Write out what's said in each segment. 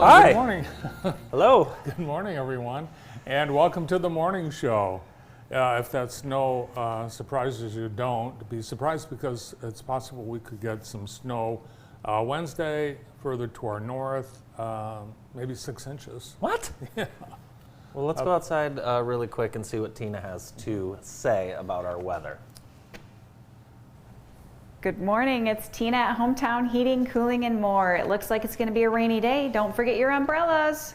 Well, Hi. Good morning. Hello. Good morning, everyone, and welcome to the morning show. If that's no surprises, you don't be surprised because it's possible we could get some snow Wednesday, further to our north, maybe 6 inches. What? Yeah. Well, let's go outside really quick and see what Tina has to say about our weather. Good morning, it's Tina at Hometown Heating, Cooling, and More. It looks like it's going to be a rainy day. Don't forget your umbrellas.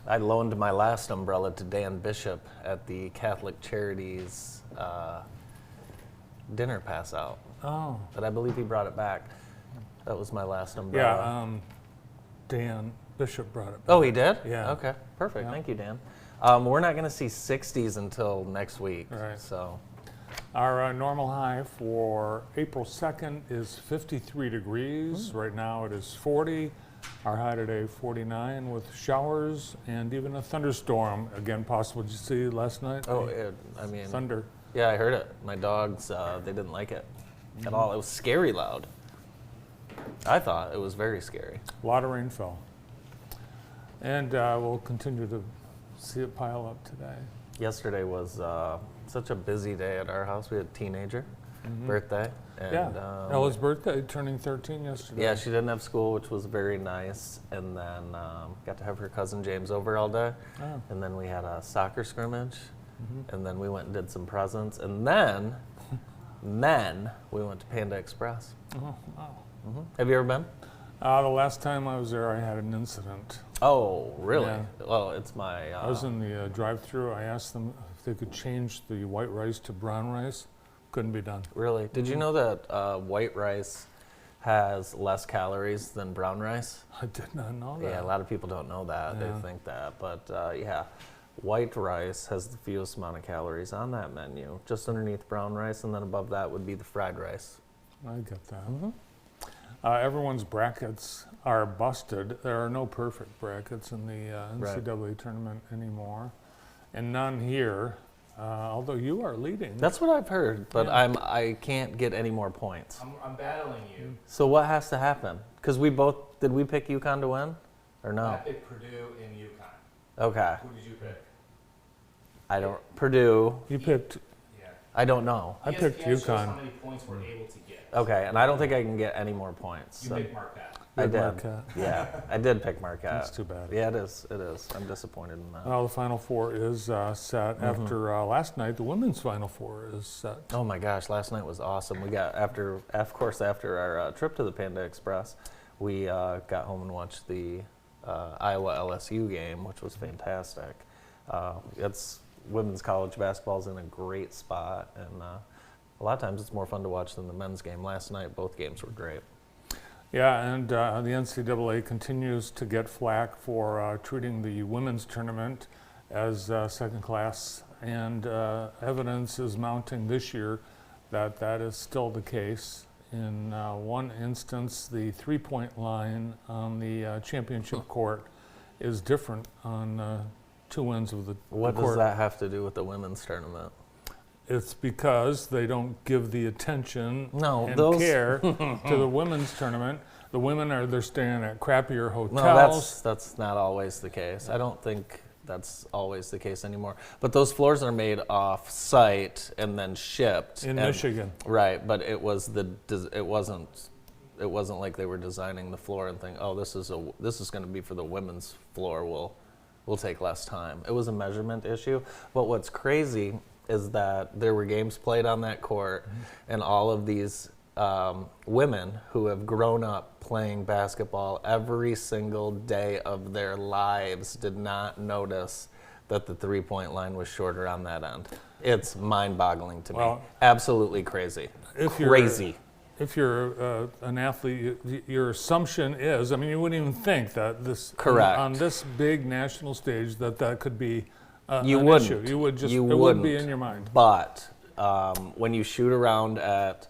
I loaned my last umbrella to Dan Bishop at the Catholic Charities dinner pass out. Oh. But I believe he brought it back. That was my last Yeah, umbrella. Dan Bishop brought it back. Oh, he did? Yeah. Okay, perfect. Yeah. Thank you, Dan. We're not going to see 60s until next week. Right. So, Our normal high for April 2nd is 53 degrees. Right now it is 40. Our high today 49 with showers and even a thunderstorm. Again, possible. Did you see last night? I mean, Thunder. yeah, I heard it. My dogs, they didn't like it at all. It was scary loud. I thought it was very scary. A lot of rain fell. And we'll continue to see it pile up today. Yesterday was such a busy day at our house. We had a teenager birthday. And, Yeah, Ella's birthday, turning 13 yesterday. yeah, she didn't have school, which was very nice. And then got to have her cousin James over all day. Oh. And then we had a soccer scrimmage. And then we went and did some presents. And then we went to Panda Express. Oh, wow. Have you ever been? The last time I was there, I had an incident. Oh, really? Yeah. Well, it's my... I was in the drive-thru. I asked them if they could change the white rice to brown rice. Couldn't be done. Really? Did you know that white rice has less calories than brown rice? I did not know that. Yeah, a lot of people don't know that. Yeah. They think that. But yeah, white rice has the fewest amount of calories on that menu. Just underneath brown rice, and then above that would be the fried rice. I get that. Everyone's brackets are busted. There are no perfect brackets in the NCAA tournament anymore, and none here. Although you are leading. That's what I've heard, but Yeah. I can't get any more points. I'm battling you. So what has to happen? Because we both, did we pick UConn to win? Or I no? picked Purdue and UConn. Okay. Who did you pick? I don't, Purdue, You picked. Yeah. I don't know. I picked ESPN shows UConn. how many points we're able to get. Okay, and I don't think I can get any more points. You so- picked Marquette. I Picked did. Marquette. Yeah, I did pick Marquette. That's too bad. Yeah, it is. It is. I'm disappointed in that. Well, the Final Four is set after last night. The women's Final Four is set. Oh my gosh, last night was awesome. We got after our trip to the Panda Express, we got home and watched the Iowa LSU game, which was fantastic. It's women's college basketball's in a great spot, and a lot of times it's more fun to watch than the men's game. Last night, both games were great. Yeah, and the NCAA continues to get flack for treating the women's tournament as second class, and evidence is mounting this year that that is still the case. In one instance, the three-point line on the championship court is different on two ends of the What court. does that have to do with the women's tournament? It's because they don't give the attention No, and those- care to the women's tournament. The women they're staying at crappier hotels. No, that's not always the case. I don't think that's always the case anymore. But those floors are made off site and then shipped in and- Michigan. Right, but it wasn't like they were designing the floor and think, oh, this is going to be for the women's floor. We'll take less time. It was a measurement issue. But what's crazy is that there were games played on that court, and all of these women who have grown up playing basketball every single day of their lives did not notice that the three-point line was shorter on that end. It's mind-boggling to me. Well, Absolutely crazy. If you're an athlete, your assumption is, I mean, you wouldn't even think that this Correct. on this big national stage that could be You an wouldn't. issue. You would just You it would be wouldn't. in your mind. But when you shoot around at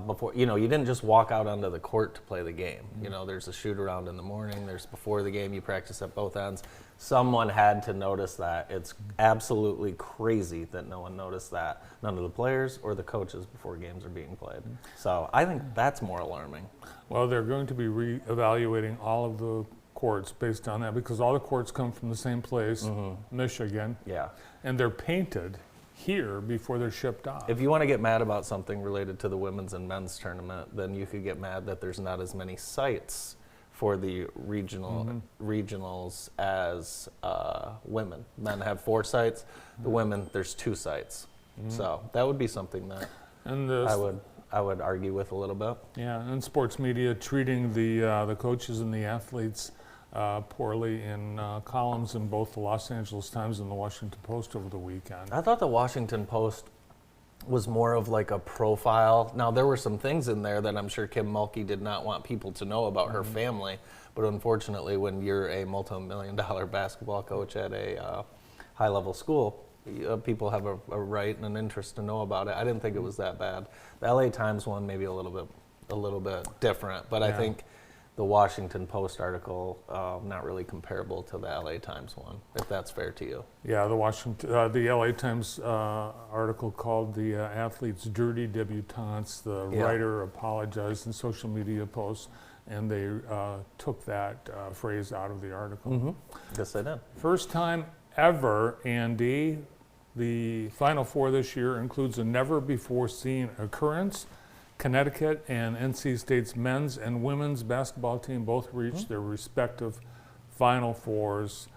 before, you didn't just walk out onto the court to play the game. There's a shoot around in the morning. There's before the game. You practice at both ends. Someone had to notice that. It's absolutely crazy that no one noticed that. None of the players or the coaches before games are being played. So I think that's more alarming. Well, they're going to be re-evaluating all of the courts based on that because all the courts come from the same place, Michigan, Yeah. and they're painted here before they're shipped off. If you want to get mad about something related to the women's and men's tournament, then you could get mad that there's not as many sites for the regionals as women. Men have 4 sites. The women, there's 2 sites. So that would be something that And the I would argue with a little bit. Yeah, and sports media treating the coaches and the athletes poorly in columns in both the Los Angeles Times and the Washington Post over the weekend. I thought the Washington Post was more of like a profile. Now, there were some things in there that I'm sure Kim Mulkey did not want people to know about her family, but unfortunately, when you're a multi-million-dollar basketball coach at a high-level school, people have a right and an interest to know about it. I didn't think it was that bad. The LA Times one maybe a little bit different, but I Yeah. think the Washington Post article not really comparable to the LA Times one, if that's fair to you. Yeah, the LA Times article called the athletes dirty debutantes. The Yeah. writer apologized in social media posts, and they took that phrase out of the article. Yes, they did. First time ever, Andy, the Final Four this year includes a never-before-seen occurrence. Connecticut and NC State's men's and women's basketball team both reached their respective Final Fours,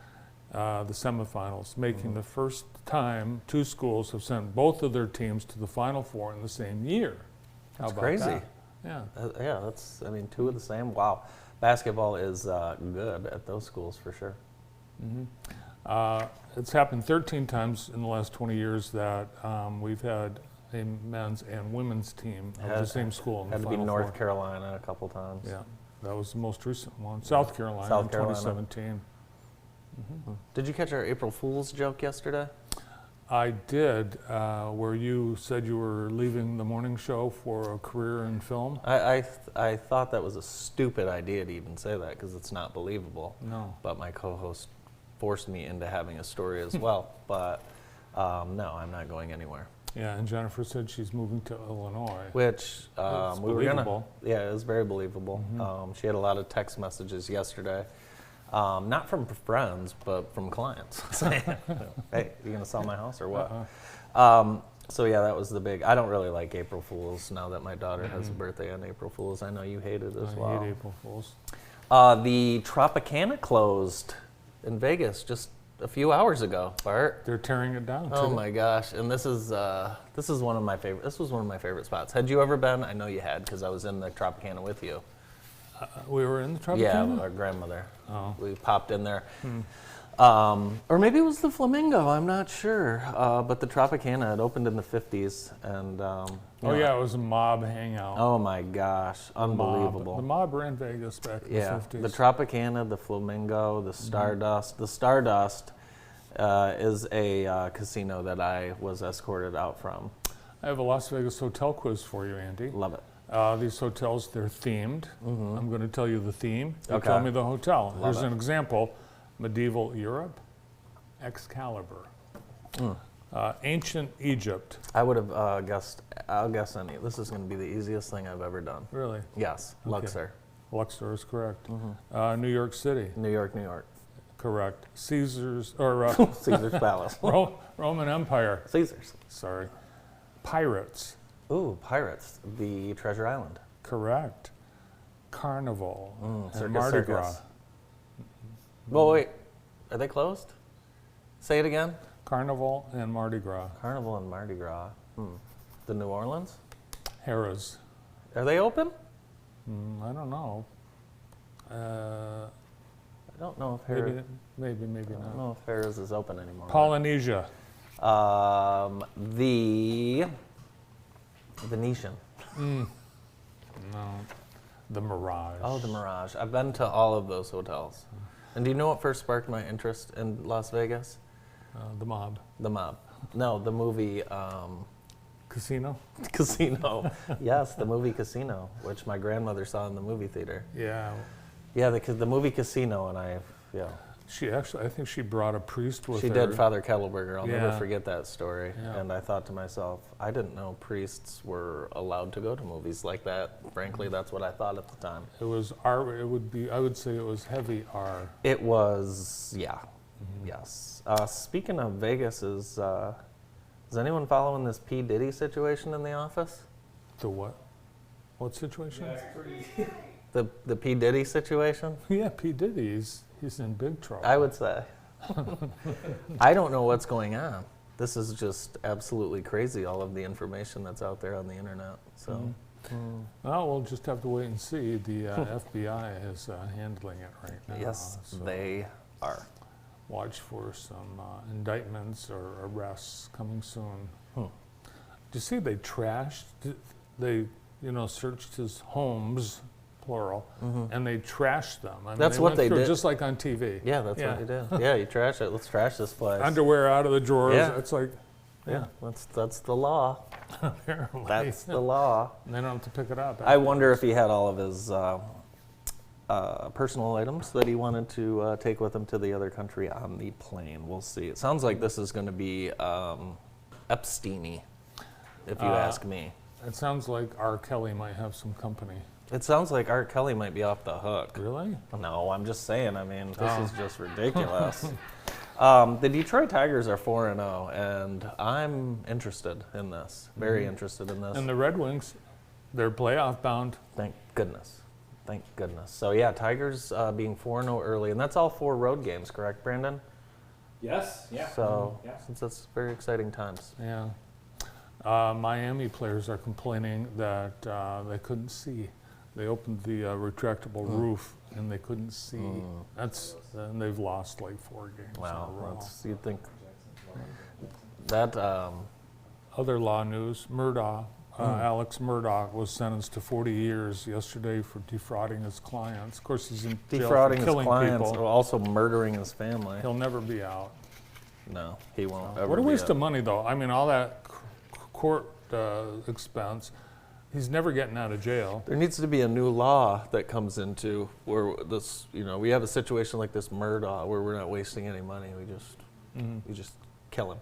the semifinals, making the first time 2 schools have sent both of their teams to the Final Four in the same year. How That's about crazy. that? Yeah. Yeah, that's, 2 of the same. Wow. Basketball is good at those schools for sure. It's happened 13 times in the last 20 years that we've had a men's and women's team of the same school in the Had to be Final North Four. Carolina a couple times. Yeah, that was the most recent one. South Carolina South in Carolina. 2017. Did you catch our April Fool's joke yesterday? I did, where you said you were leaving the morning show for a career in film. I thought that was a stupid idea to even say that because it's not believable. No. But my co-host forced me into having a story as well. But no, I'm not going anywhere. Yeah, and Jennifer said she's moving to Illinois. Which It's we were gonna. believable. Yeah, it was very believable. She had a lot of text messages yesterday, not from friends, but from clients saying, "Hey, you gonna sell my house or what?" So yeah, that was the big. I don't really like April Fools now that my daughter has a birthday on April Fools. I know you hate it as I well. hate April Fools. The Tropicana closed in Vegas just a few hours ago, Bart. They're tearing it down. Oh today. my gosh! And this is one of my favorite. This was one of my favorite spots. Had you ever been? I know you had because I was in the Tropicana with you. We were in the Tropicana? Yeah, with our grandmother. Oh. We popped in there. Or maybe it was the Flamingo. I'm not sure. But the Tropicana had opened in the 50s, and Oh yeah, it was a mob hangout. Oh my gosh! Unbelievable. The mob ran Vegas back in Yeah, the 50s. the Tropicana, the Flamingo, the Stardust. The Stardust is a casino that I was escorted out from. I have a Las Vegas hotel quiz for you, Andy. Love it. These hotels, they're themed. I'm going to tell you the theme. You Okay. tell me the hotel. Love Here's it. an example. Medieval Europe, Excalibur. Ancient Egypt. I would have guessed. I'll guess any. This is going to be the easiest thing I've ever done. Really? Yes, Luxor, Luxor is correct. New York City, New York, New York. correct. Caesars, or Caesar's Palace. Roman Empire. Caesar's. Sorry. Pirates, Ooh, Pirates. The Treasure Island. correct. Carnival and Circus Mardi Circus. Gras. Well, wait. Are they closed? Say it again. Carnival and Mardi Gras. Carnival and Mardi Gras. The New Orleans. Harrah's. Are they open? I don't know. I don't know if Maybe, Harris. maybe I don't not. know if Harris is open anymore. Polynesia. The Venetian. No. The Mirage. Oh, the Mirage. I've been to all of those hotels. And do you know what first sparked my interest in Las Vegas? The Mob. The Mob. No, the movie Casino. Casino. Yes, the movie Casino, which my grandmother saw in the movie theater. Yeah. Yeah, the movie Casino, and I, yeah. I think she brought a priest with She her. did, Father Kettelberger. I'll never Yeah. forget that story. Yeah. And I thought to myself, I didn't know priests were allowed to go to movies like that. Frankly, that's what I thought at the time. It was R. It would be. I would say it was heavy R. It was, yeah, yes. Speaking of Vegas, is anyone following this P. Diddy situation in the office? The what? What situation? The P. Diddy situation? Yeah, P. Diddy. He's in big trouble. I would say. I don't know what's going on. This is just absolutely crazy, all of the information that's out there on the internet. So, Well, we'll just have to wait and see. The FBI is handling it right now. yes, so they are. watch for some indictments or arrests coming soon. Hmm. Do you see they trashed? They searched his homes, plural, and they trashed them. I mean, That's what went they through did. Just like on TV. Yeah, that's what they did. Yeah, you trash it. Let's trash this place. Underwear out of the drawers. Yeah. It's like, Yeah, that's the law. apparently. That's the law. And they don't have to pick it up. I wonder if he had all of his personal items that he wanted to take with him to the other country on the plane. We'll see. It sounds like this is going to be Epstein-y, if you ask me. It sounds like R. Kelly might have some company. It sounds like Art Kelly might be off the hook. Really? No, I'm just saying. I mean, this is just ridiculous. The Detroit Tigers are 4-0, and I'm interested in this. Very interested in this. And the Red Wings, they're playoff bound. Thank goodness. Thank goodness. So, yeah, Tigers being 4-0 early, and that's all 4 road games, correct, Brandon? Yes. Yeah. So, Yeah. since that's very exciting times. Yeah. Miami players are complaining that they couldn't see. They opened the retractable roof and they couldn't see. And they've lost like 4 games Wow, in a row. you'd think that Other law news: Murdaugh, Alex Murdaugh was sentenced to 40 years yesterday for defrauding his clients. Of course, he's in jail defrauding for his killing clients, people. also murdering his family. He'll never be out. No, he won't ever. What a be waste out. of money, though. I mean, all that court expense. He's never getting out of jail. There needs to be a new law that comes into where this, we have a situation like this Murdaugh where we're not wasting any money. We just kill him.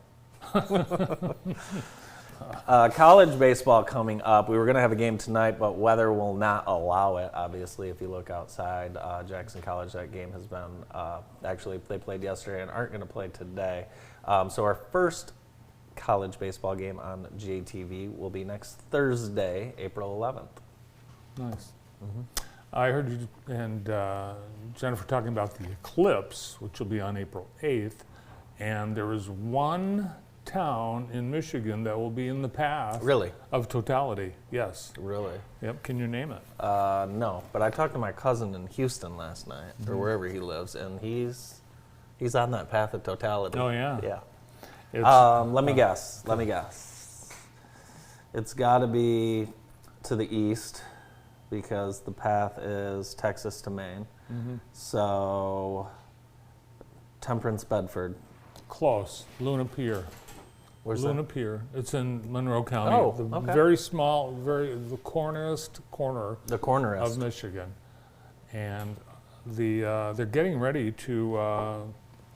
College baseball coming up. We were going to have a game tonight, but weather will not allow it. Obviously, if you look outside, Jackson College, that game has been actually they played yesterday and aren't going to play today. So our first college baseball game on JTV will be next Thursday, April 11th. Nice. I heard you and Jennifer talking about the eclipse, which will be on April 8th, and there is one town in Michigan that will be in the path Really? of totality. Yes. Really? Yep. Can you name it? No, but I talked to my cousin in Houston last night, or wherever he lives, and he's on that path of totality. Oh, yeah. Yeah. It's, Let me guess. It's got to be to the east because the path is Texas to Maine. So, Temperance, Bedford. close. Luna Pier. Where's Luna that? Pier. It's in Monroe County. Oh, the okay. very small, the cornerest corner The corner of is. Michigan, and they're getting ready to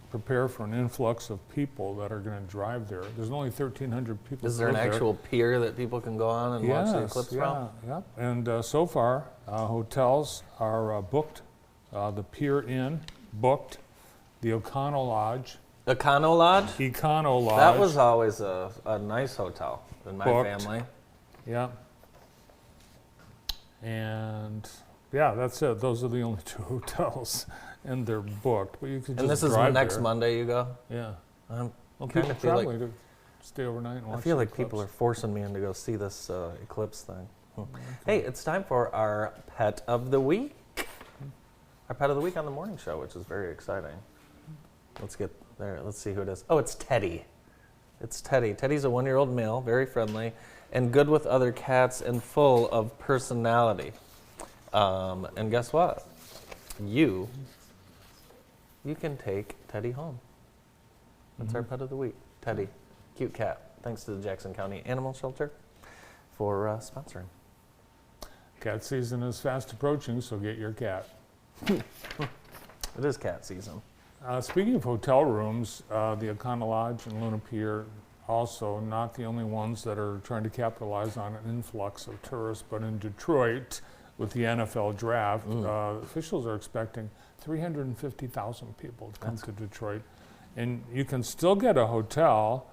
prepare for an influx of people that are going to drive there. There's only 1,300 people. Is there an live actual pier that people can go on and watch the eclipse from? Yeah. And so far, hotels are booked. The Pier Inn booked. The Econo Lodge. Econo Lodge? Econo Lodge. That was always a nice hotel in my Booked. family. Yeah. And yeah, that's it. Those are the only 2 hotels, and they're booked. But you could just And this is drive next there. Monday you go? Yeah. I'm Well, kind people of feel like traveling to stay overnight and watch I feel the like people are eclipse. forcing me in to go see this eclipse thing. Hey, it's time for our pet of the week. Our pet of the week on the morning show, which is very exciting. Let's get there. Let's see who it is. Oh, it's Teddy. It's Teddy. Teddy's a 1-year-old male, very friendly, and good with other cats and full of personality. And guess what? You can take Teddy home. That's our pet of the week. Teddy, cute cat. Thanks to the Jackson County Animal Shelter for sponsoring. Cat season is fast approaching, so get your cat. It is cat season. Speaking of hotel rooms, the Econo Lodge and Luna Pier also not the only ones that are trying to capitalize on an influx of tourists, but in Detroit with the NFL draft, officials are expecting 350,000 people to come to Detroit. And you can still get a hotel.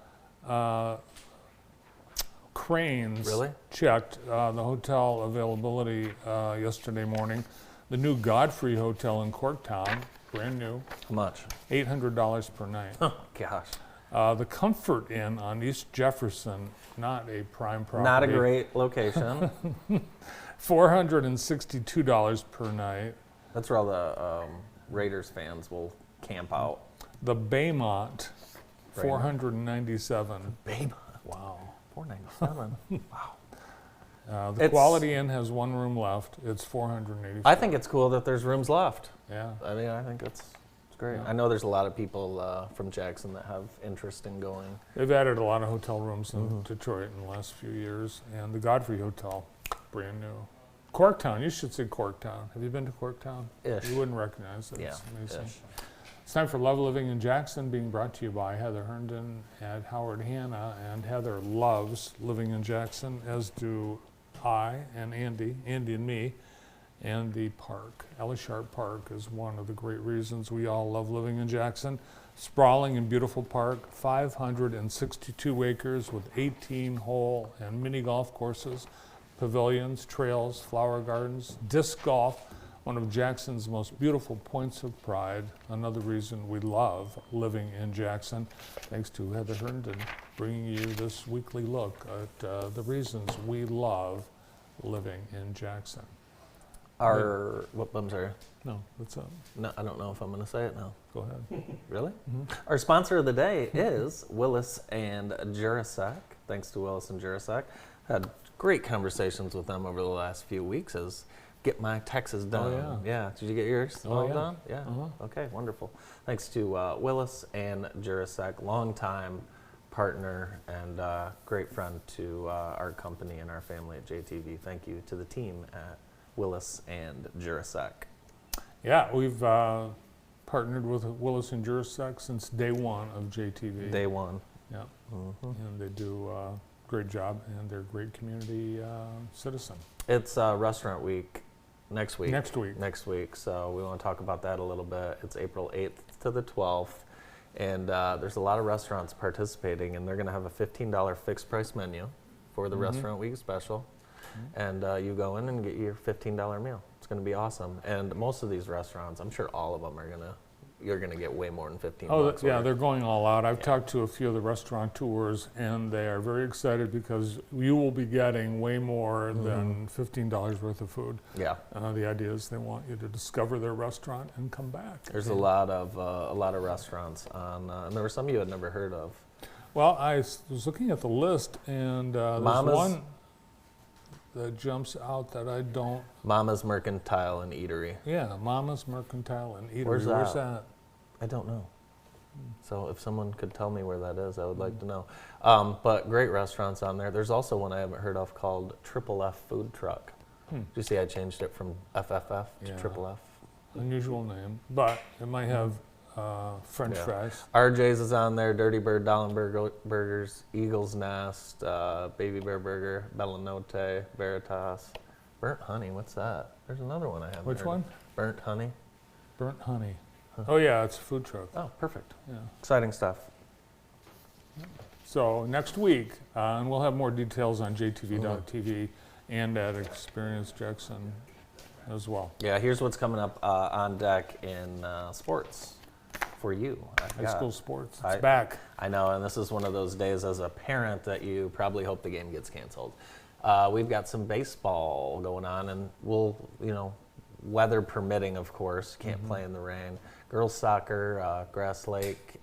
Cranes Really? checked the hotel availability yesterday morning. The new Godfrey Hotel in Corktown, brand new, How much? $800 per night. Oh, gosh. The Comfort Inn on East Jefferson, not a prime property. Not a great location. $462 per night. That's where all the Raiders fans will camp out. The Baymont, Right. $497. Babe. Wow. $497. Wow. The Quality Inn has one room left. It's $484. I think it's cool that there's rooms left. Yeah. I mean, I think it's great. Yeah. I know there's a lot of people from Jackson that have interest in going. They've added a lot of hotel rooms in Detroit in the last few years, and the Godfrey Hotel, brand new. Corktown, you should say Corktown. Have you been to Corktown? Ish. You wouldn't recognize it. Yeah. It's amazing. Ish. It's time for Love Living in Jackson, being brought to you by Heather Herndon and Howard Hanna. And Heather loves living in Jackson, as do I and Andy and me. And the park, Ellie Sharp Park, is one of the great reasons we all love living in Jackson. Sprawling and beautiful park, 562 acres with 18 hole and mini golf courses, pavilions, trails, flower gardens, disc golf, one of Jackson's most beautiful points of pride. Another reason we love living in Jackson. Thanks to Heather Herndon bringing you this weekly look at the reasons we love living in Jackson. I'm sorry. No, what's up? No, I don't know if I'm going to say it now. Go ahead. Really? Our sponsor of the day is Willis and Jurasac. Thanks to Willis and Jurasac. Had great conversations with them over the last few weeks as get my taxes done. yeah. Did you get yours Oh, all yeah. done? Yeah. Uh-huh. Okay, wonderful. Thanks to Willis and Jurasac, longtime partner and great friend to our company and our family at JTV. Thank you to the team at Willis and Jurasac. Yeah, we've partnered with Willis and Jurasac since day one of JTV. Day one. Yeah, and they do a great job, and they're a great community citizen. It's Restaurant Week next week. Next week. Next week. So we want to talk about that a little bit. It's April 8th to the 12th. And there's a lot of restaurants participating, and they're going to have a $15 fixed price menu for the Restaurant Week special. And you go in and get your $15 meal. It's going to be awesome. And most of these restaurants, I'm sure all of them are you're going to get way more than 15 Oh, bucks. yeah, they're going all out. I've talked to a few of the restaurateurs, and they are very excited because you will be getting way more than $15 worth of food. Yeah. The idea is they want you to discover their restaurant and come back. There's a lot of restaurants on, and there were some you had never heard of. Well, I was looking at the list, and there's Mama's- one that jumps out that I don't. Mama's Mercantile and Eatery. Yeah, Mama's Mercantile and Eatery. Where's Where's that? that? I don't know. So if someone could tell me where that is, I would like to know. But great restaurants on there. There's also one I haven't heard of called Triple F Food Truck. Did you see I changed it from FFF to Yeah. Triple F? Unusual name, but it might have French Yeah. fries. RJ's is on there, Dirty Bird, Dollenberg Burgers, Eagle's Nest, Baby Bear Burger, Bellanote, Veritas. Burnt Honey, what's that? There's another one I haven't Which heard one? of. Burnt Honey. Burnt honey. Oh yeah, it's a food truck. Oh, perfect. Yeah. Exciting stuff. So next week, and we'll have more details on JTV.tv and at Experience Jackson as well. Yeah, here's what's coming up on deck in sports for you. High school sports, it's I- back. I know, and this is one of those days as a parent that you probably hope the game gets canceled. We've got some baseball going on, and we'll, weather permitting, of course, can't play in the rain. Girls soccer, Grass Lake,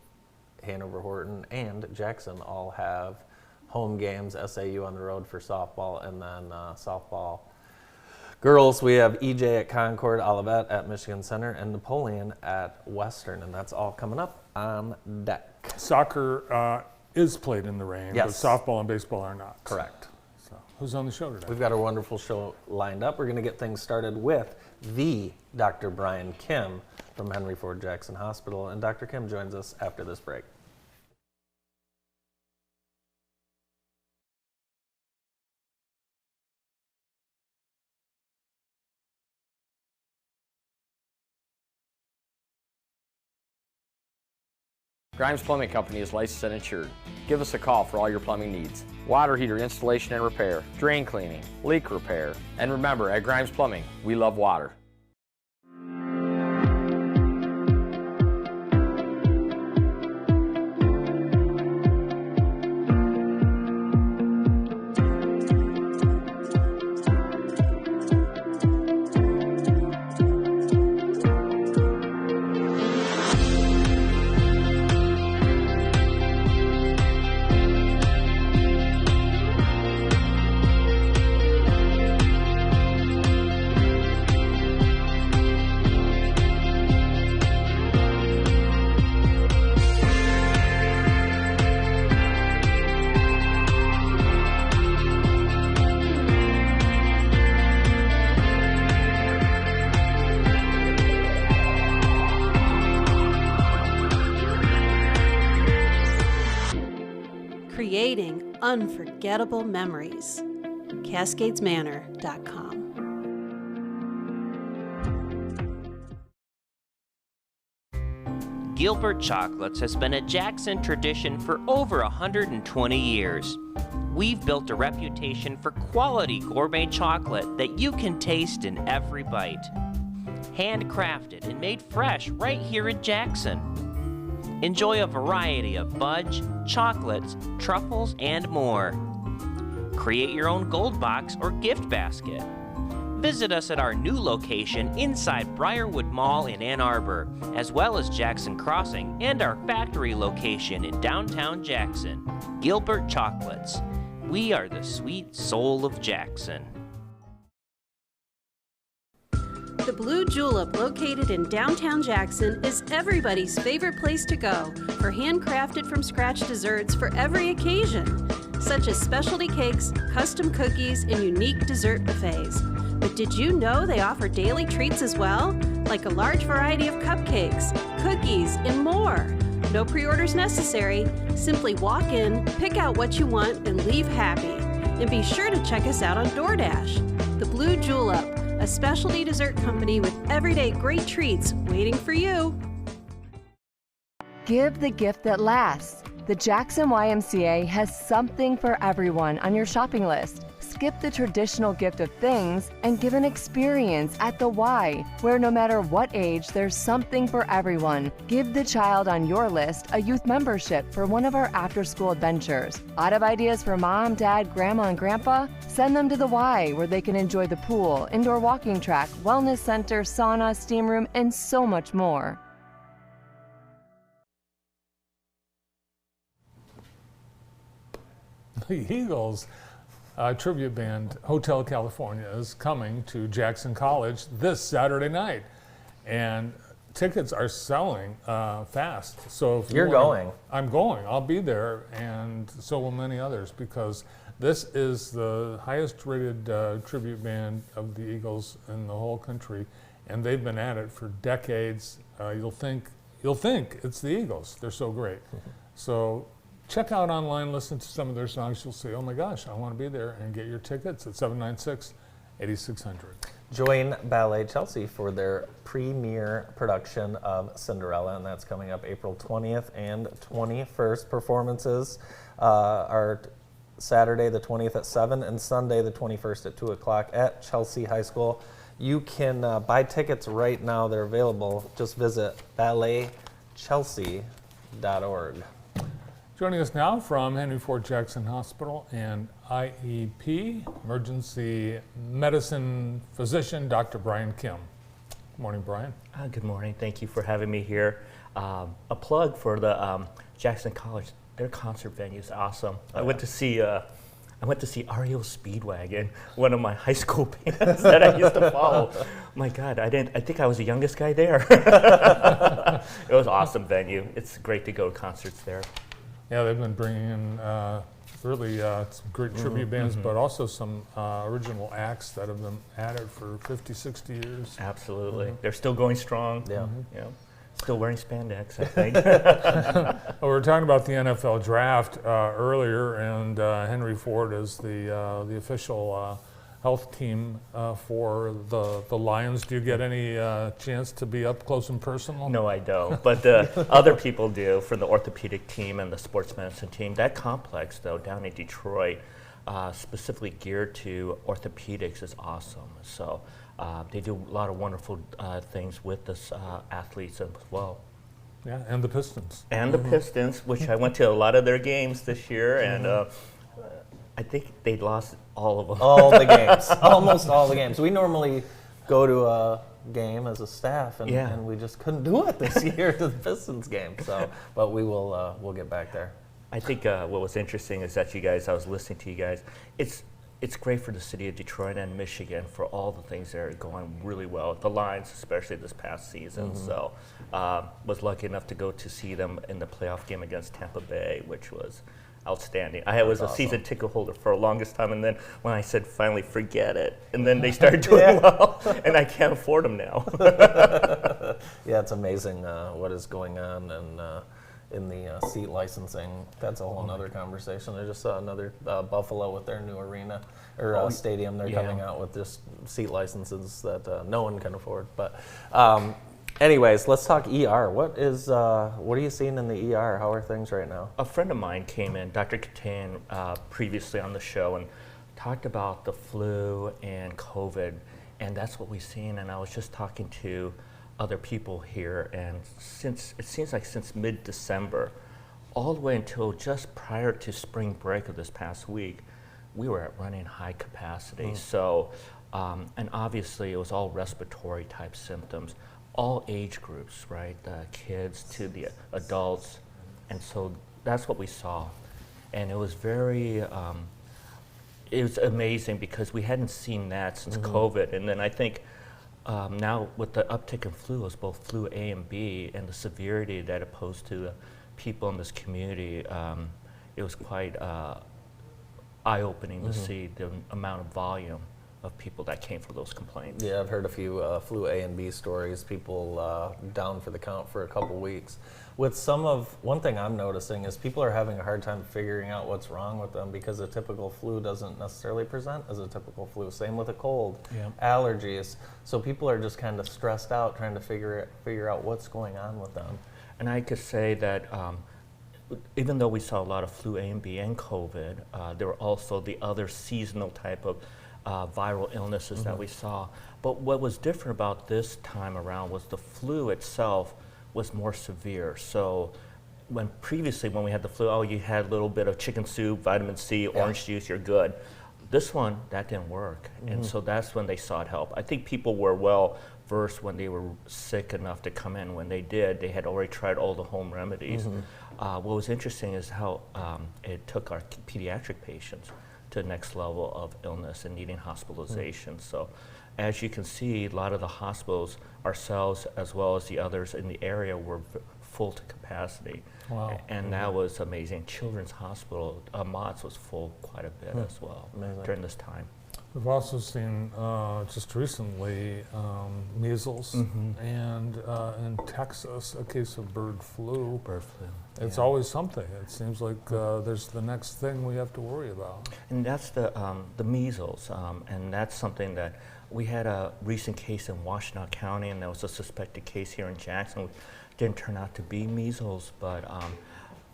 Hanover Horton, and Jackson all have home games. SAU on the road for softball, and then softball. Girls, we have EJ at Concord, Olivet at Michigan Center, and Napoleon at Western, and that's all coming up on deck. Soccer is played in the rain, Yes. but softball and baseball are not. Correct. So, who's on the show today? We've got a wonderful show lined up. We're going to get things started with the Dr. Brian Kim from Henry Ford Jackson Hospital, and Dr. Kim joins us after this break. Grimes Plumbing Company is licensed and insured. Give us a call for all your plumbing needs. Water heater installation and repair, drain cleaning, leak repair. And remember, at Grimes Plumbing, we love water. Creating unforgettable memories. CascadesManor.com. Gilbert Chocolates has been a Jackson tradition for over 120 years. We've built a reputation for quality gourmet chocolate that you can taste in every bite. Handcrafted and made fresh right here in Jackson. Enjoy a variety of fudge, chocolates, truffles, and more. Create your own gold box or gift basket. Visit us at our new location inside Briarwood Mall in Ann Arbor, as well as Jackson Crossing and our factory location in downtown Jackson. Gilbert Chocolates. We are the sweet soul of Jackson. The Blue Julep, located in downtown Jackson, is everybody's favorite place to go for handcrafted from scratch desserts for every occasion, such as specialty cakes, custom cookies, and unique dessert buffets. But did you know they offer daily treats as well? Like a large variety of cupcakes, cookies, and more. No pre-orders necessary. Simply walk in, pick out what you want, and leave happy. And be sure to check us out on DoorDash. The Blue Julep, a specialty dessert company with everyday great treats waiting for you. Give the gift that lasts. The Jackson YMCA has something for everyone on your shopping list. Skip the traditional gift of things and give an experience at the Y, where no matter what age, there's something for everyone. Give the child on your list a youth membership for one of our after-school adventures. Out of ideas for mom, dad, grandma, and grandpa? Send them to the Y, where they can enjoy the pool, indoor walking track, wellness center, sauna, steam room, and so much more. The Eagles tribute band Hotel California is coming to Jackson College this Saturday night, and tickets are selling fast. So if You're going. I'm going. I'll be there, and so will many others, because this is the highest rated tribute band of the Eagles in the whole country, and they've been at it for decades. You'll think it's the Eagles. They're so great. So check out online, listen to some of their songs. You'll say, oh my gosh, I want to be there, and get your tickets at 796-8600. Join Ballet Chelsea for their premiere production of Cinderella, and that's coming up April 20th and 21st. Performances are Saturday the 20th at 7 and Sunday the 21st at 2 o'clock at Chelsea High School. You can buy tickets right now. They're available. Just visit balletchelsea.org. Joining us now from Henry Ford Jackson Hospital and IEP, emergency medicine physician, Dr. Brian Kim. Good morning, Brian. Good morning. Thank you for having me here. A plug for the Jackson College. Their concert venue is awesome. I went to see REO Speedwagon, one of my high school bands that I used to follow. My God, I think I was the youngest guy there. It was an awesome venue. It's great to go to concerts there. Yeah, they've been bringing in really some great tribute bands, but also some original acts that have been at it for 50, 60 years. Absolutely. They're still going strong. Yeah. You know, still wearing spandex, I think. Well, we were talking about the NFL draft earlier, and Henry Ford is the official health team for the Lions. Do you get any chance to be up close and personal? No, I don't. But other people do for the orthopedic team and the sports medicine team. That complex, though, down in Detroit, specifically geared to orthopedics, is awesome. So they do a lot of wonderful things with the athletes as well. Yeah, and the Pistons. And the Pistons, which I went to a lot of their games this year, and I think they lost all of them. All the games, almost all the games. We normally go to a game as a staff, and we just couldn't do it this year to the Pistons game. So, but we will we'll get back there. I think what was interesting is that you guys, I was listening to you guys, it's great for the city of Detroit and Michigan for all the things that are going really well. The Lions, especially this past season. So, was lucky enough to go to see them in the playoff game against Tampa Bay, which was outstanding. I was a season ticket holder for the longest time, and then when I said finally forget it, and then they started doing well, and I can't afford them now. Yeah, it's amazing what is going on, and in the seat licensing, that's a whole nother conversation. I just saw another Buffalo with their new arena or stadium. They're coming out with just seat licenses that no one can afford. But anyways, let's talk ER. What are you seeing in the ER? How are things right now? A friend of mine came in, Dr. Katan, previously on the show, and talked about the flu and COVID, and that's what we've seen. And I was just talking to other people here, and it seems like since mid-December, all the way until just prior to spring break of this past week, we were at running high capacity. So, and obviously it was all respiratory type symptoms, all age groups, right? The kids to the adults. And so that's what we saw. And it was very, it was amazing because we hadn't seen that since COVID. And then I think now with the uptick in flu, it's both flu A and B, and the severity that it posed to the people in this community, it was quite eye-opening to see the amount of volume of people that came for those complaints. Yeah, I've heard a few flu A and B stories, people down for the count for a couple weeks. With one thing I'm noticing is people are having a hard time figuring out what's wrong with them because a typical flu doesn't necessarily present as a typical flu. Same with a cold, allergies. So people are just kind of stressed out trying to figure out what's going on with them. And I could say that even though we saw a lot of flu A and B and COVID, there were also the other seasonal type of viral illnesses that we saw. But what was different about this time around was the flu itself was more severe. So when previously when we had the flu, you had a little bit of chicken soup, vitamin C, orange juice, you're good. This one, that didn't work. And so that's when they sought help. I think people were well versed when they were sick enough to come in. When they did, they had already tried all the home remedies. What was interesting is how it took our pediatric patients to the next level of illness and needing hospitalization. So as you can see, a lot of the hospitals, ourselves as well as the others in the area, were full to capacity. Wow. And that was amazing. Children's Hospital, Mott's, was full quite a bit as well during this time. We've also seen just recently measles and in Texas a case of bird flu. It's always something. It seems like there's the next thing we have to worry about. And that's the measles, and that's something that we had a recent case in Washtenaw County, and there was a suspected case here in Jackson. It didn't turn out to be measles, but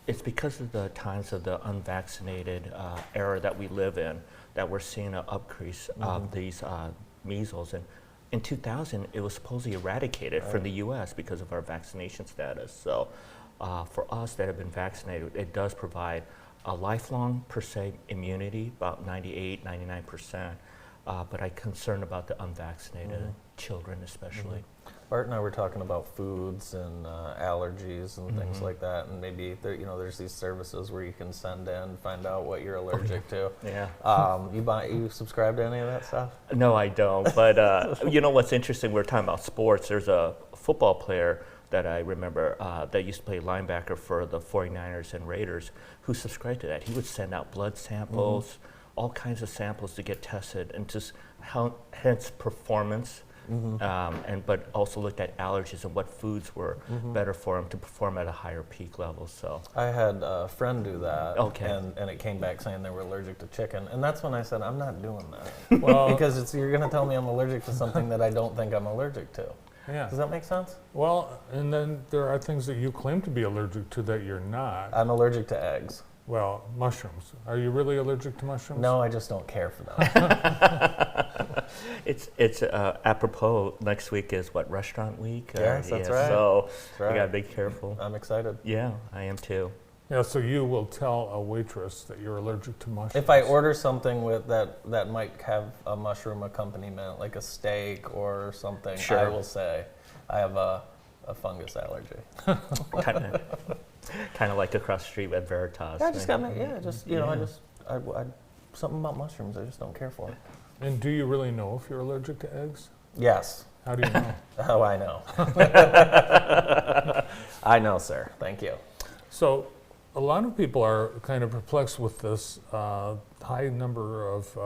it's because of the times of the unvaccinated era that we live in that we're seeing an increase of these measles. And in 2000, it was supposedly eradicated from the U.S. because of our vaccination status. So for us that have been vaccinated, it does provide a lifelong, per se, immunity, about 98, 99%. But I'm concerned about the unvaccinated children especially. Bart and I were talking about foods and allergies and things like that, and maybe there's these services where you can send in, find out what you're allergic to. You subscribe to any of that stuff? No, I don't. But you know what's interesting? We're talking about sports. There's a football player, that I remember that used to play linebacker for the 49ers and Raiders who subscribed to that. He would send out blood samples, all kinds of samples to get tested, and just hence performance. But also looked at allergies and what foods were better for him to perform at a higher peak level. So I had a friend do that, Okay. and it came back saying they were allergic to chicken, and that's when I said, I'm not doing that. Well, because you're going to tell me I'm allergic to something that I don't think I'm allergic to. Yeah. Does that make sense? Well, and then there are things that you claim to be allergic to that you're not. I'm allergic to eggs. Well, mushrooms. Are you really allergic to mushrooms? No, I just don't care for them. it's apropos. Next week is what, restaurant week? Yes, that's right. So That's we right. gotta be careful. I'm excited. Yeah, I am too. Yeah, so you will tell a waitress that you're allergic to mushrooms. If I order something with that might have a mushroom accompaniment, like a steak or something, I Sure. will say I have a fungus allergy. Kind of like across the street at Veritas. Yeah, I just got me. Yeah, just you know, I something about mushrooms I just don't care for. And do you really know if you're allergic to eggs? Yes. How do you know? Oh, I know. I know, sir. Thank you. So, a lot of people are kind of perplexed with this high number of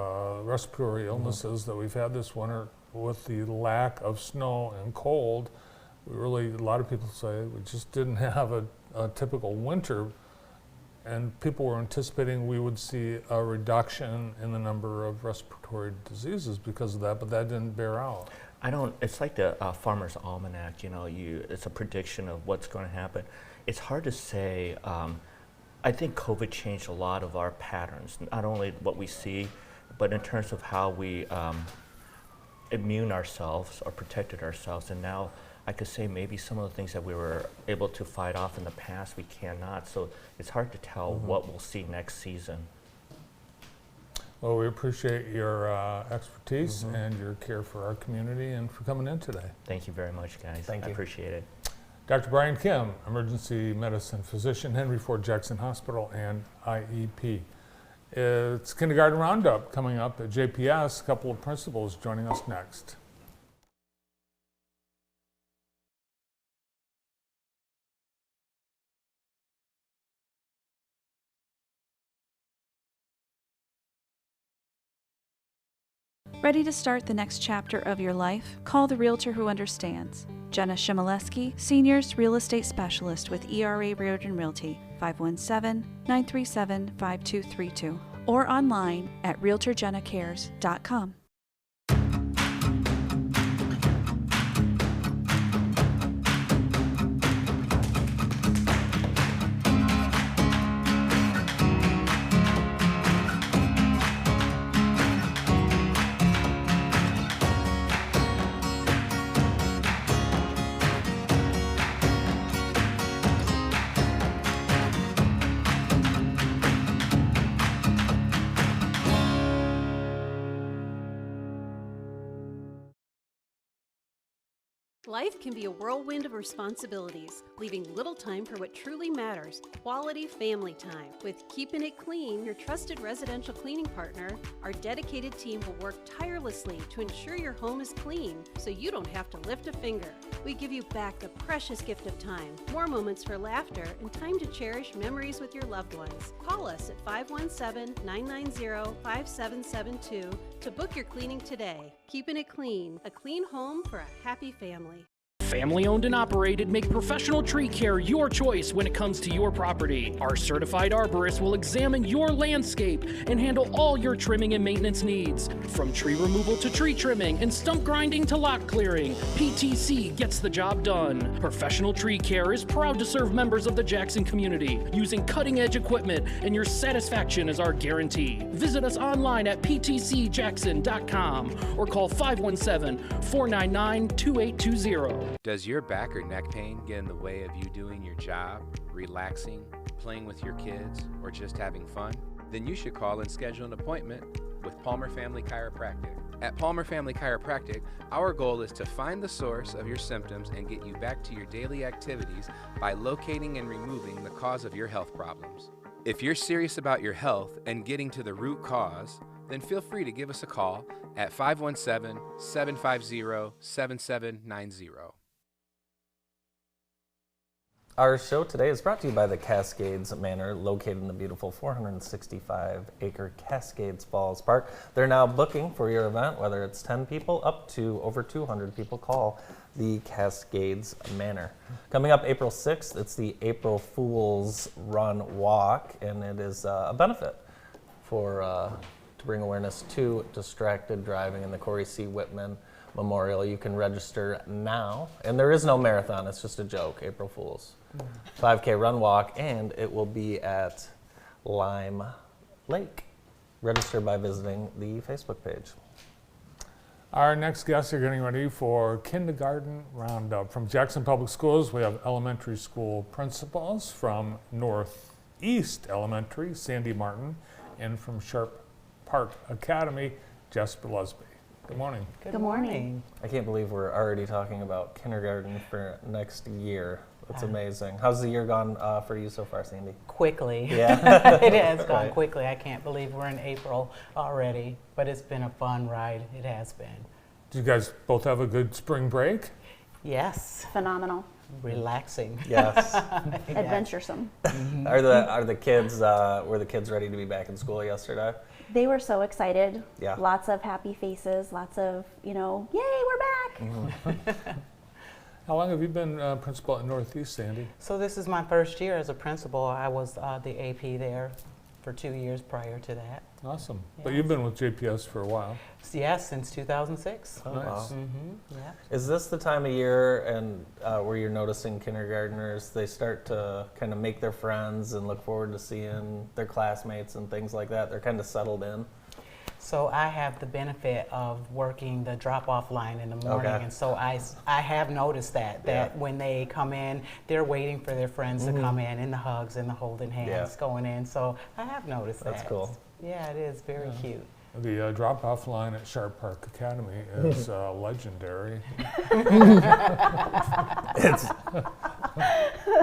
respiratory illnesses that we've had this winter with the lack of snow and cold. A lot of people say we just didn't have a typical winter, and people were anticipating we would see a reduction in the number of respiratory diseases because of that, but that didn't bear out. It's like the Farmer's Almanac, it's a prediction of what's going to happen. It's hard to say. I think COVID changed a lot of our patterns, not only what we see, but in terms of how we immune ourselves or protected ourselves. And now I could say maybe some of the things that we were able to fight off in the past, we cannot. So it's hard to tell what we'll see next season. Well, we appreciate your expertise and your care for our community and for coming in today. Thank you very much, guys. Thank I you. appreciate it. Dr. Brian Kim, emergency medicine physician, Henry Ford Jackson Hospital and IEP. It's Kindergarten Roundup coming up at JPS. A couple of principals joining us next. Ready to start the next chapter of your life? Call the Realtor who understands. Jenna Shimoleski, Seniors Real Estate Specialist with ERA Riordan Realty, 517-937-5232, or online at realtorjennacares.com. Life can be a whirlwind of responsibilities, leaving little time for what truly matters, quality family time. With Keeping It Clean, your trusted residential cleaning partner, our dedicated team will work tirelessly to ensure your home is clean so you don't have to lift a finger. We give you back the precious gift of time, more moments for laughter, and time to cherish memories with your loved ones. Call us at 517-990-5772 to book your cleaning today. Keeping It Clean, a clean home for a happy family. Family owned and operated, make professional tree care your choice when it comes to your property. Our certified arborist will examine your landscape and handle all your trimming and maintenance needs. From tree removal to tree trimming and stump grinding to lot clearing, PTC gets the job done. Professional Tree Care is proud to serve members of the Jackson community using cutting edge equipment, and your satisfaction is our guarantee. Visit us online at ptcjackson.com or call 517-499-2820. Does your back or neck pain get in the way of you doing your job, relaxing, playing with your kids, or just having fun? Then you should call and schedule an appointment with Palmer Family Chiropractic. At Palmer Family Chiropractic, our goal is to find the source of your symptoms and get you back to your daily activities by locating and removing the cause of your health problems. If you're serious about your health and getting to the root cause, then feel free to give us a call at 517-750-7790. Our show today is brought to you by the Cascades Manor, located in the beautiful 465-acre Cascades Falls Park. They're now booking for your event, whether it's 10 people up to over 200 people. Call the Cascades Manor. Coming up April 6th, it's the April Fool's Run Walk, and it is a benefit for to bring awareness to distracted driving in the Corey C. Whitman Memorial. You can register now, and there is no marathon, it's just a joke, April Fool's. 5K run walk, and it will be at Lime Lake. Register by visiting the Facebook page. Our next guests are getting ready for kindergarten roundup. From Jackson Public Schools, we have elementary school principals. From Northeast Elementary, Sandy Martin, and from Sharp Park Academy, Jasper Lusby. Good morning. Good morning. I can't believe we're already talking about kindergarten for next year. That's amazing. How's the year gone for you so far, Sandy? Quickly. Yeah. It has gone quickly. I can't believe we're in April already, but it's been a fun ride. It has been. Did you guys both have a good spring break? Yes. Phenomenal. Relaxing. Yes. Adventuresome. Are the kids were the kids ready to be back in school yesterday? They were so excited. Yeah. Lots of happy faces, lots of, yay, we're back. How long have you been principal at Northeast, Sandy? So this is my first year as a principal. I was the AP there for 2 years prior to that. Awesome. Yes. But you've been with JPS for a while. Yes, since 2006. Oh, Nice. wow. Yeah. Is this the time of year and where you're noticing kindergartners, they start to kind of make their friends and look forward to seeing their classmates and things like that? They're kind of settled in. So I have the benefit of working the drop-off line in the morning, Okay. and so I have noticed that when they come in, they're waiting for their friends to come in the hugs and the holding hands going in. So I have noticed that. That's cool. Yeah, it is very cute. The drop-off line at Sharp Park Academy is legendary.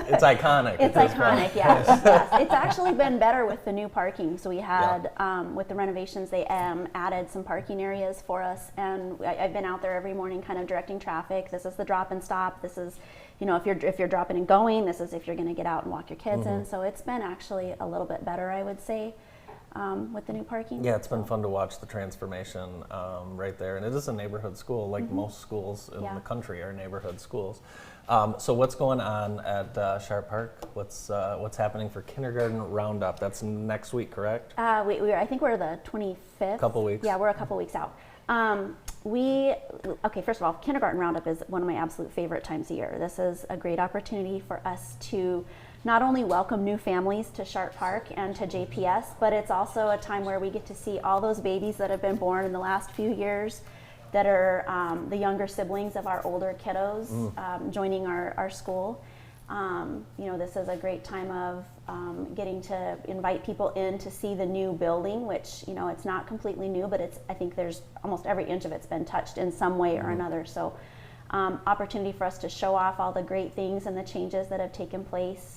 It's iconic. It's iconic, yes, yes. It's actually been better with the new parking. So we had, with the renovations, they added some parking areas for us, and I've been out there every morning kind of directing traffic. This is the drop and stop. This is, if you're dropping and going, this is if you're gonna get out and walk your kids in. So it's been actually a little bit better, I would say. With the new parking. Yeah, it's been fun to watch the transformation right there. And it is a neighborhood school, like most schools in the country are neighborhood schools. So what's going on at Sharp Park? What's happening for kindergarten roundup? That's next week, correct? I think we're the 25th. Couple weeks. Yeah, we're a couple weeks out. Okay, first of all, kindergarten roundup is one of my absolute favorite times of year. This is a great opportunity for us to not only welcome new families to Sharp Park and to JPS, but it's also a time where we get to see all those babies that have been born in the last few years that are the younger siblings of our older kiddos joining our school. This is a great time of getting to invite people in to see the new building, which, it's not completely new, but I think there's almost every inch of it's been touched in some way or another. So opportunity for us to show off all the great things and the changes that have taken place.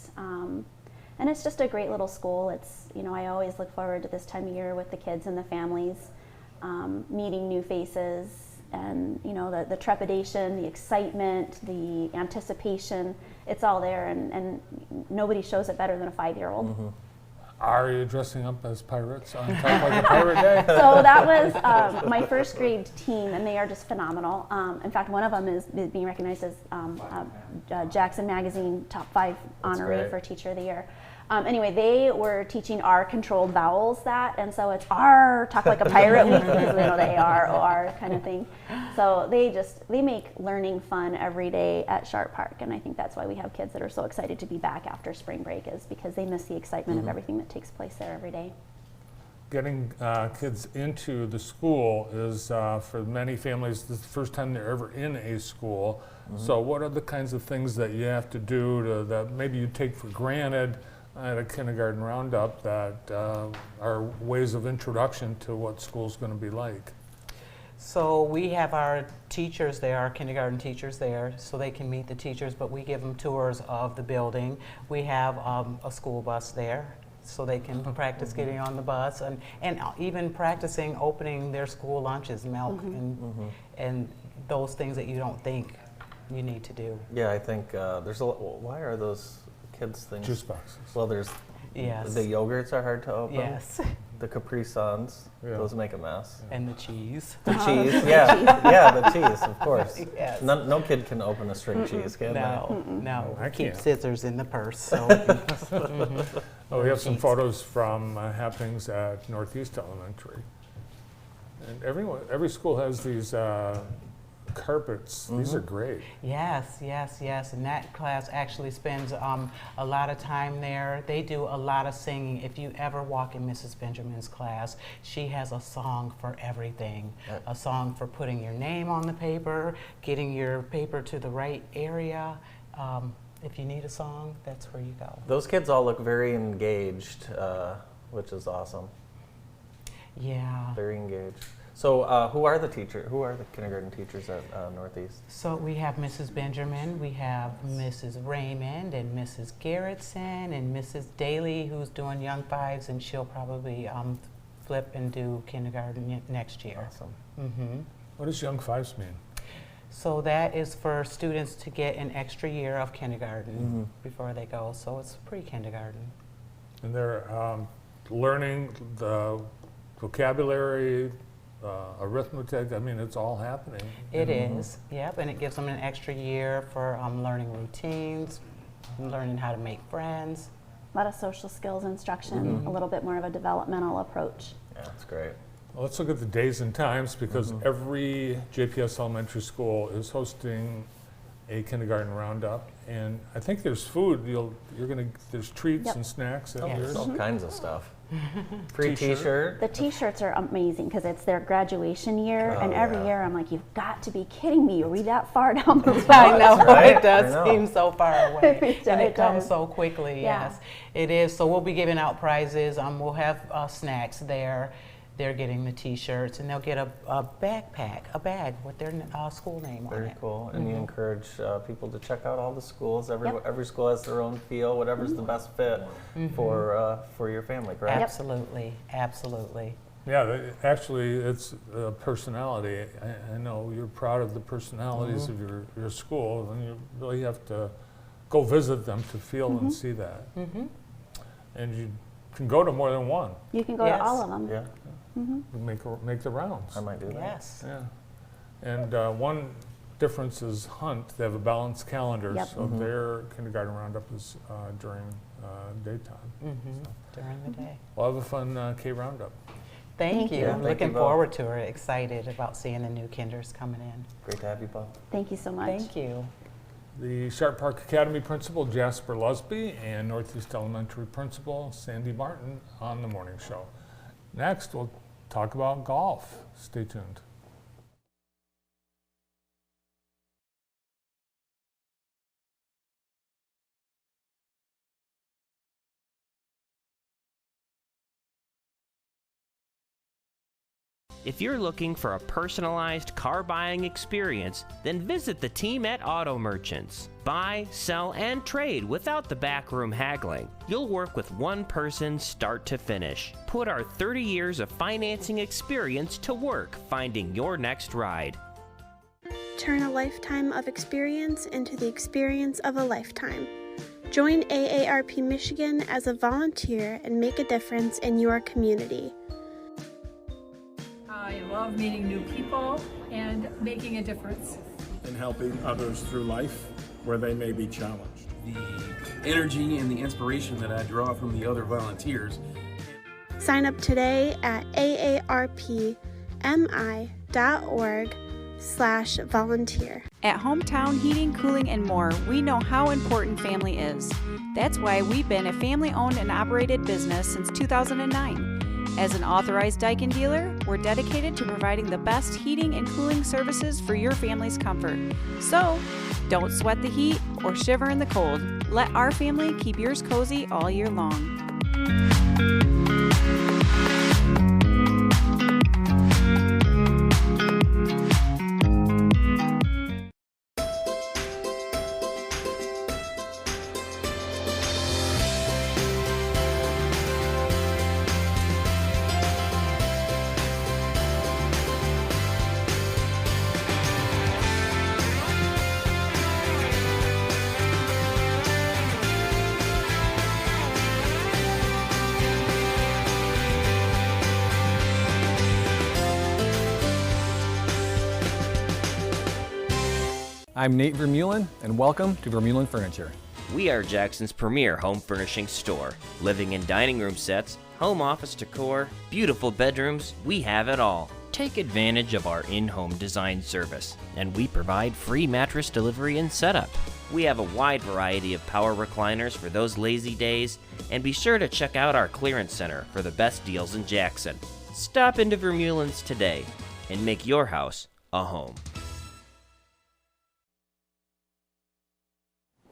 And it's just a great little school. It's, I always look forward to this time of year with the kids and the families, meeting new faces, and the trepidation, the excitement, the anticipation, it's all there, and nobody shows it better than a 5-year-old. Are you dressing up as pirates on top of the Pirate Day? So that was my first grade team, and they are just phenomenal. In fact, one of them is being recognized as Jackson Magazine Top 5 honoree for Teacher of the Year. Anyway, they were teaching R controlled vowels and so it's R, talk like a pirate week, because they know the AR, OR kind of thing. So they make learning fun every day at Sharp Park, and I think that's why we have kids that are so excited to be back after spring break, is because they miss the excitement of everything that takes place there every day. Getting kids into the school is, for many families, this is the first time they're ever in a school. So what are the kinds of things that you have to do that maybe you take for granted at a kindergarten roundup that are ways of introduction to what school's going to be like? So we have our teachers there, our kindergarten teachers there, so they can meet the teachers, but we give them tours of the building. We have a school bus there, so they can practice getting on the bus, and even practicing opening their school lunches, milk, and those things that you don't think you need to do. Yeah, I think there's a lot. Why are those kids things? Juice boxes. Well, there's Yes. the yogurts are hard to open. Yes. The Capri Suns, Yeah. those make a mess. And the cheese. The cheese, yeah, the cheese, of course. Yes. No kid can open a string cheese, can No, no. I Keep can't. scissors in the purse. So. Oh, we have some photos from happenings at Northeast Elementary. And every school has these carpets. These are great. Yes, yes, yes. And that class actually spends a lot of time there. They do a lot of singing. If you ever walk in Mrs. Benjamin's class, she has a song for everything. A song for putting your name on the paper, getting your paper to the right area. If you need a song, that's where you go. Those kids all look very engaged, which is awesome. Yeah. Very engaged. So who are the kindergarten teachers at Northeast? So we have Mrs. Benjamin, we have Mrs. Raymond and Mrs. Garrettson and Mrs. Daly, who's doing Young Fives, and she'll probably flip and do kindergarten next year. Awesome. Mm-hmm. What does Young Fives mean? So that is for students to get an extra year of kindergarten before they go. So it's pre-kindergarten. And they're learning the vocabulary, arithmetic. I mean, it's all happening. It is, yep, and it gives them an extra year for learning routines, learning how to make friends. A lot of social skills instruction, a little bit more of a developmental approach. Yeah, that's great. Well, let's look at the days and times, because every JPS elementary school is hosting a kindergarten roundup, and I think there's food. There's treats and snacks at yours. There's all kinds of stuff. Free T-shirt. The T-shirts are amazing because it's their graduation year, and Oh, every yeah. year I'm like, you've got to be kidding me. Are we that far down the road? I know, right. it does I know. seem so far away, and it comes does. so quickly, Yeah. yes. It is, so we'll be giving out prizes, we'll have snacks there. They're getting the T-shirts, and they'll get a backpack, a bag with their school name on Very it. cool. And you encourage people to check out all the schools. Every Yep. every school has their own feel, whatever's the best fit for your family, correct? Absolutely, absolutely. Yeah, actually, it's personality. I know you're proud of the personalities of your school, and you really have to go visit them to feel and see that. And you can go to more than one. You can go Yes. to all of them. Yeah, Make the rounds. I might do that. Yes. Yeah. And one difference is Hunt. They have a balanced calendar, Yep. so their kindergarten roundup is during daytime. During the day. We'll have a fun K roundup. Thank you. Yeah, thank Looking you both. forward to it. Excited about seeing the new kinders coming in. Great to have you both. Thank you so much. Thank you. The Sharp Park Academy principal, Jasper Lusby, and Northeast Elementary principal, Sandy Martin, on the morning show. Next, we'll talk about golf. Stay tuned. If you're looking for a personalized car buying experience, then visit the team at Auto Merchants. Buy, sell, and trade without the backroom haggling. You'll work with one person start to finish. Put our 30 years of financing experience to work finding your next ride. Turn a lifetime of experience into the experience of a lifetime. Join AARP Michigan as a volunteer and make a difference in your community. I love meeting new people and making a difference. And helping others through life where they may be challenged. The energy and the inspiration that I draw from the other volunteers. Sign up today at aarpmi.org/volunteer. At Hometown Heating, Cooling, and More, we know how important family is. That's why we've been a family-owned and operated business since 2009. As an authorized Daikin dealer, we're dedicated to providing the best heating and cooling services for your family's comfort. So, don't sweat the heat or shiver in the cold. Let our family keep yours cozy all year long. I'm Nate Vermeulen, and welcome to Vermeulen Furniture. We are Jackson's premier home furnishing store. Living and dining room sets, home office decor, beautiful bedrooms, we have it all. Take advantage of our in-home design service, and we provide free mattress delivery and setup. We have a wide variety of power recliners for those lazy days, and be sure to check out our clearance center for the best deals in Jackson. Stop into Vermeulen's today and make your house a home.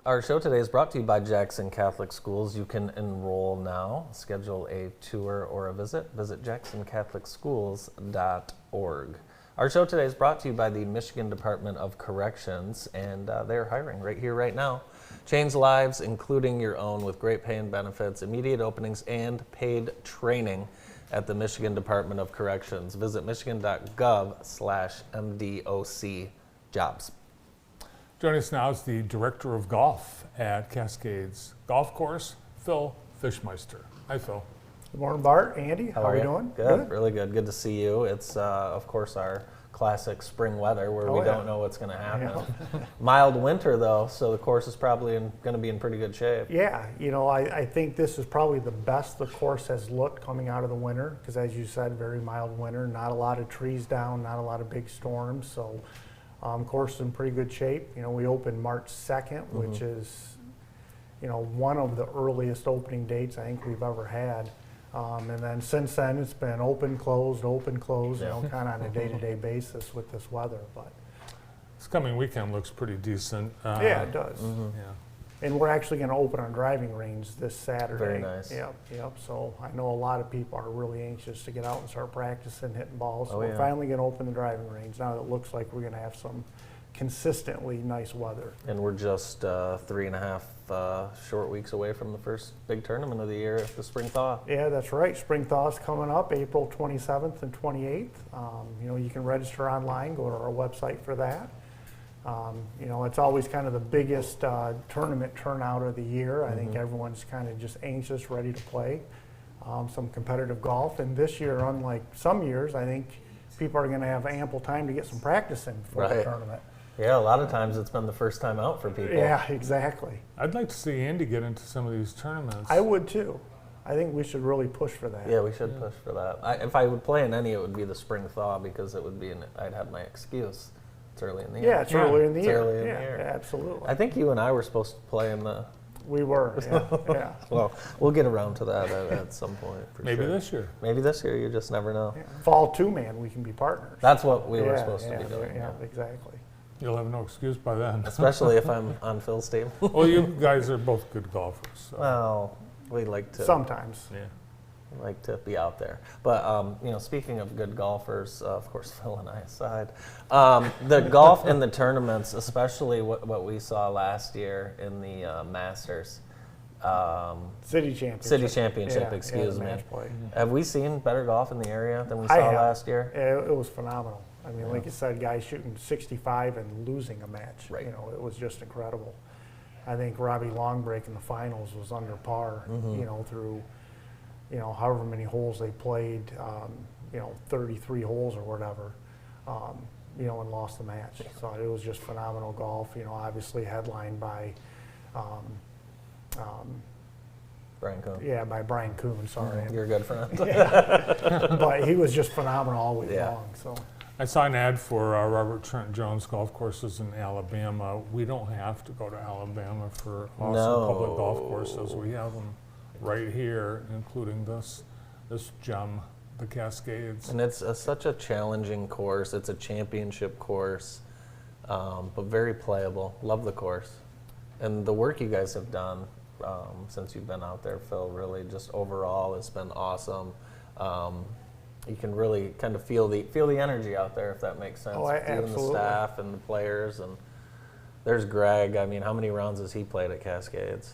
Our show today is brought to you by Jackson Catholic Schools. You can enroll now, schedule a tour or a visit. Visit jacksoncatholicschools.org. Our show today is brought to you by the Michigan Department of Corrections, and they're hiring right here, right now. Change lives, including your own, with great pay and benefits, immediate openings, and paid training at the Michigan Department of Corrections. Visit michigan.gov/MDOC jobs. Joining us now is the Director of Golf at Cascades Golf Course, Phil Fischmeister. Hi, Phil. Good morning, Bart. Andy, how are we doing? Good, really good. Good to see you. It's, of course, our classic spring weather where we don't know what's going to happen. Mild winter, though, so the course is probably going to be in pretty good shape. Yeah, I think this is probably the best the course has looked coming out of the winter because, as you said, very mild winter, not a lot of trees down, not a lot of big storms, so course is in pretty good shape. We opened March 2nd, which is, one of the earliest opening dates I think we've ever had. And then since then, it's been open, closed, kind of on a day-to-day basis with this weather. But this coming weekend looks pretty decent. Yeah, it does. Yeah. And we're actually going to open our driving range this Saturday. Very nice. Yep. So I know a lot of people are really anxious to get out and start practicing hitting balls. So Oh, we're yeah. finally going to open the driving range now that it looks like we're going to have some consistently nice weather. And we're just 3.5 short weeks away from the first big tournament of the year, the Spring Thaw. Yeah, that's right. Spring Thaw is coming up April 27th and 28th. You can register online, go to our website for that. It's always kind of the biggest tournament turnout of the year. I think everyone's kind of just anxious, ready to play some competitive golf. And this year, unlike some years, I think people are going to have ample time to get some practice in for the tournament. Yeah, a lot of times it's been the first time out for people. Yeah, exactly. I'd like to see Andy get into some of these tournaments. I would too. I think we should really push for that. Yeah, we should push for that. If I would play in any, it would be the Spring Thaw because it would be, I'd have my excuse. It's early in the year. Yeah, it's early in the year. Early in Yeah, the year. absolutely. I think you and I were supposed to play in the... We were, yeah. Well, we'll get around to that at some point. For Maybe sure. this year. Maybe this year. You just never know. Fall two-man, we can be partners. That's what we were supposed to be doing. Yeah, exactly. You'll have no excuse by then. Especially if I'm on Phil's team. Well, you guys are both good golfers. So. Well, we like to... Sometimes. Yeah. Like to be out there. But, speaking of good golfers, of course, Phil and I aside, the golf in the tournaments, especially what we saw last year in the Masters. City Championship. Excuse me. Match play. Have we seen better golf in the area than we saw last year? It was phenomenal. I mean, like you said, guys shooting 65 and losing a match. Right. It was just incredible. I think Robbie Longbreak in the finals was under par, through however many holes they played, 33 holes or whatever, and lost the match. So it was just phenomenal golf, obviously headlined by Brian Kuhn. Yeah, by Brian Kuhn, sorry. You're a good friend. But he was just phenomenal all week long. So I saw an ad for Robert Trent Jones golf courses in Alabama. We don't have to go to Alabama for awesome public golf courses. We have them right here, including this gem, the Cascades. And it's such a challenging course. It's a championship course, but very playable. Love the course. And the work you guys have done since you've been out there, Phil, really just overall has been awesome. You can really kind of feel the energy out there, if that makes sense. Oh, absolutely. And the staff and the players. And there's Greg. I mean, how many rounds has he played at Cascades?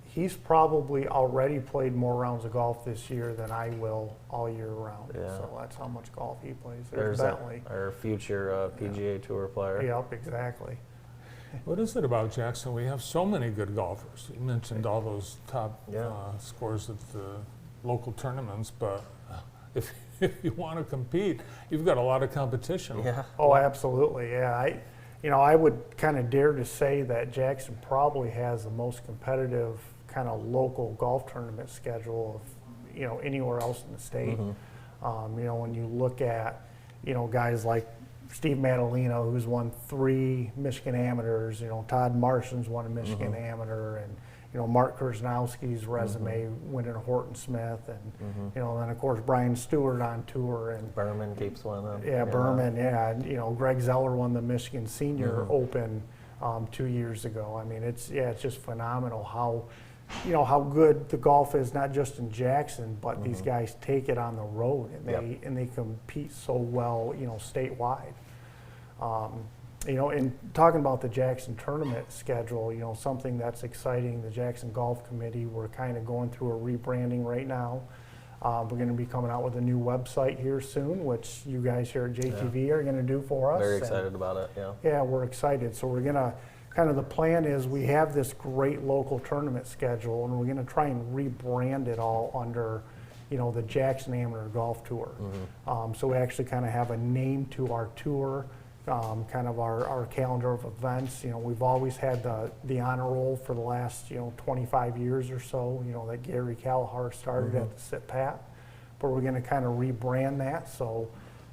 He's probably already played more rounds of golf this year than I will all year round. Yeah. So that's how much golf he plays. There's Bentley. our future PGA Tour player. Yep, exactly. What is it about Jackson? We have so many good golfers. You mentioned all those top scores at the local tournaments, but if you want to compete, you've got a lot of competition. Yeah. Oh, absolutely. Yeah. you know, I would kind of dare to say that Jackson probably has the most competitive kind of local golf tournament schedule of, you know, anywhere else in the state. You know, when you look at, you know, guys like Steve Madalino, who's won 3 Michigan Amateurs, you know, Todd Marston's won a Michigan Amateur, and, you know, Mark Kurzanowski's resume winning a Horton Smith, and, you know, then of course Brian Stewart on tour, and Berman keeps winning. yeah, Berman, yeah, and, you know, Greg Zeller won the Michigan Senior Open 2 years ago. I mean, it's just phenomenal how, you know, how good the golf is, not just in Jackson, but these guys take it on the road, and they compete so well, you know, statewide. You know, and talking about the Jackson tournament schedule, you know, something that's exciting, the Jackson Golf Committee, we're kind of going through a rebranding right now. We're going to be coming out with a new website here soon, which you guys here at JTV are going to do for us. Very excited about it, yeah. Yeah, we're excited. So we're going to, kind of the plan is we have this great local tournament schedule, and we're going to try and rebrand it all under, you know, the Jackson Amateur Golf Tour. So we actually kind of have a name to our tour, kind of our calendar of events. You know, we've always had the honor roll for the last, you know, 25 years or so, you know, that Gary Callahar started at the Sit Pat. But we're going to kind of rebrand that. So,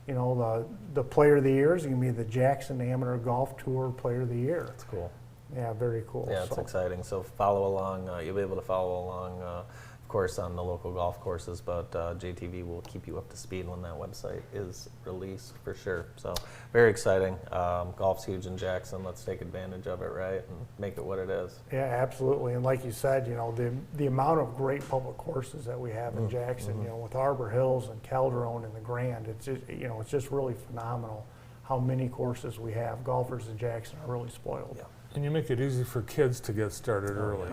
you know, the Player of the Year is going to be the Jackson Amateur Golf Tour Player of the Year. That's cool. Yeah, very cool. Yeah, it's exciting. So follow along. You'll be able to follow along, of course, on the local golf courses, but JTV will keep you up to speed when that website is released for sure. So very exciting. Golf's huge in Jackson. Let's take advantage of it, right, and make it what it is. Yeah, absolutely. And like you said, you know, the amount of great public courses that we have in Jackson, you know, with Arbor Hills and Calderon and the Grand, it's just, you know, it's just really phenomenal how many courses we have. Golfers in Jackson are really spoiled. And you make it easy for kids to get started early.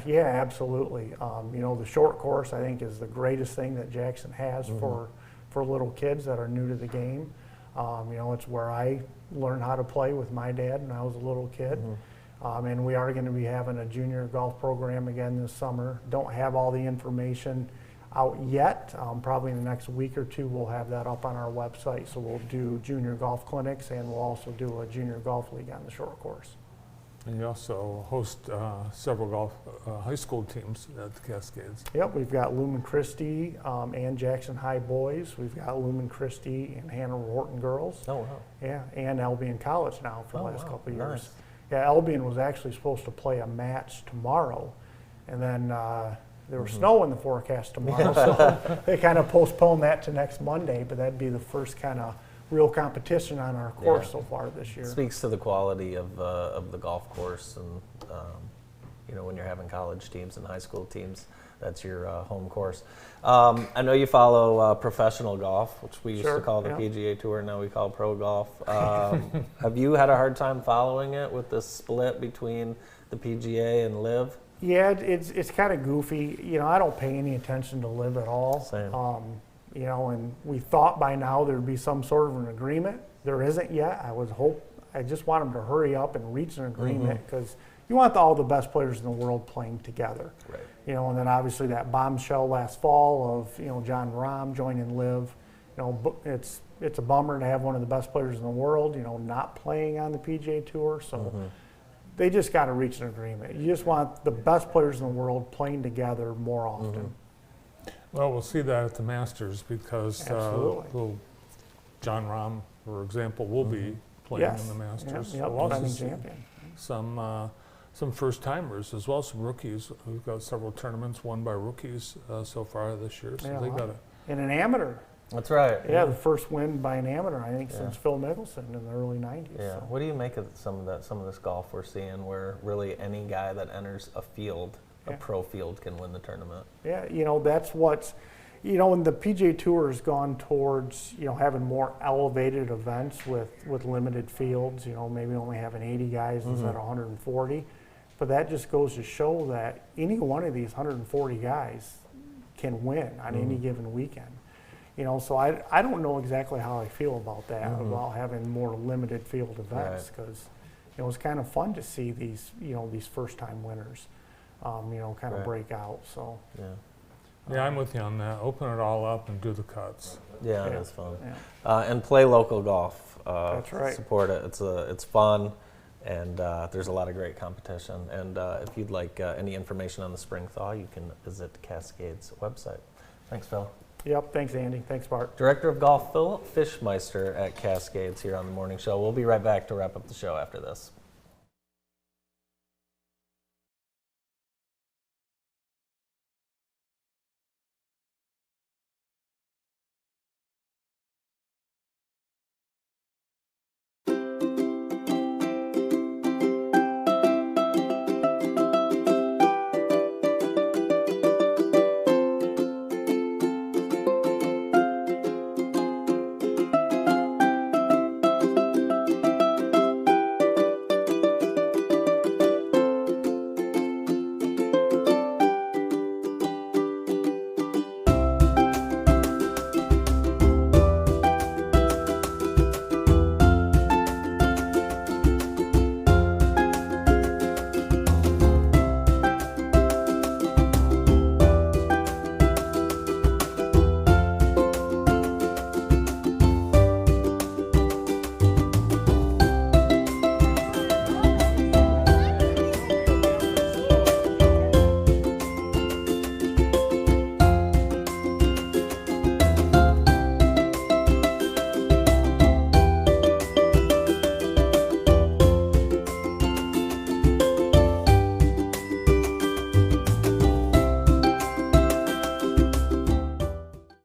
Yeah, absolutely. You know, the short course, I think, is the greatest thing that Jackson has for little kids that are new to the game. You know, it's where I learned how to play with my dad when I was a little kid. And we are going to be having a junior golf program again this summer. Don't have all the information out yet. Probably in the next week or two we'll have that up on our website. So we'll do junior golf clinics, and we'll also do a junior golf league on the short course. And you also host several golf high school teams at the Cascades. Yep, we've got Lumen Christi and Jackson High boys. We've got Lumen Christi and Hanover Horton girls. Oh, wow. Yeah, and Albion College now for the last couple of years. Nice. Yeah, Albion was actually supposed to play a match tomorrow, and then there was snow in the forecast tomorrow, so they kind of postponed that to next Monday, but that'd be the first kind of real competition on our course so far this year. Speaks to the quality of the golf course, and you know, when you're having college teams and high school teams, that's your home course. I know you follow professional golf, which we used to call the PGA Tour, now we call pro golf. Have you had a hard time following it with the split between the PGA and LIV? Yeah, it's kind of goofy. You know, I don't pay any attention to LIV at all. Same. You know, and we thought by now there'd be some sort of an agreement. There isn't yet. I just want them to hurry up and reach an agreement, because you want all the best players in the world playing together. Right. You know, and then obviously that bombshell last fall of, you know, John Rahm joining LIV. You know, it's a bummer to have one of the best players in the world, you know, not playing on the PGA Tour. So they just got to reach an agreement. You just want the best players in the world playing together more often. Well, we'll see that at the Masters, because little John Rahm, for example, will be playing in the Masters. Yep, We'll also defending see champion. some first-timers as well, some rookies. We've got several tournaments won by rookies so far this year, so they got it. And an amateur. That's right. Yeah, the first win by an amateur, I think, since Phil Mickelson in the early 90s. Yeah. So. What do you make of some of this golf we're seeing, where really any guy that enters a field, a pro field, can win the tournament? Yeah, you know, that's what's, you know, when the PGA Tour has gone towards, you know, having more elevated events with limited fields, you know, maybe only having 80 guys instead of 140. But that just goes to show that any one of these 140 guys can win on any given weekend. You know, so I don't know exactly how I feel about that, about having more limited field events, because, you know, it's kind of fun to see these, you know, these first-time winners, you know, kind of break out. So. Yeah. Yeah, I'm with you on that. Open it all up and do the cuts. Yeah, it is fun. And play local golf. That's right. Support it. It's fun, and there's a lot of great competition. And if you'd like any information on the spring thaw, you can visit Cascades website. Thanks, Phil. Yep, thanks, Andy. Thanks, Bart. Director of Golf, Phil Fishmeister at Cascades here on the morning show. We'll be right back to wrap up the show after this.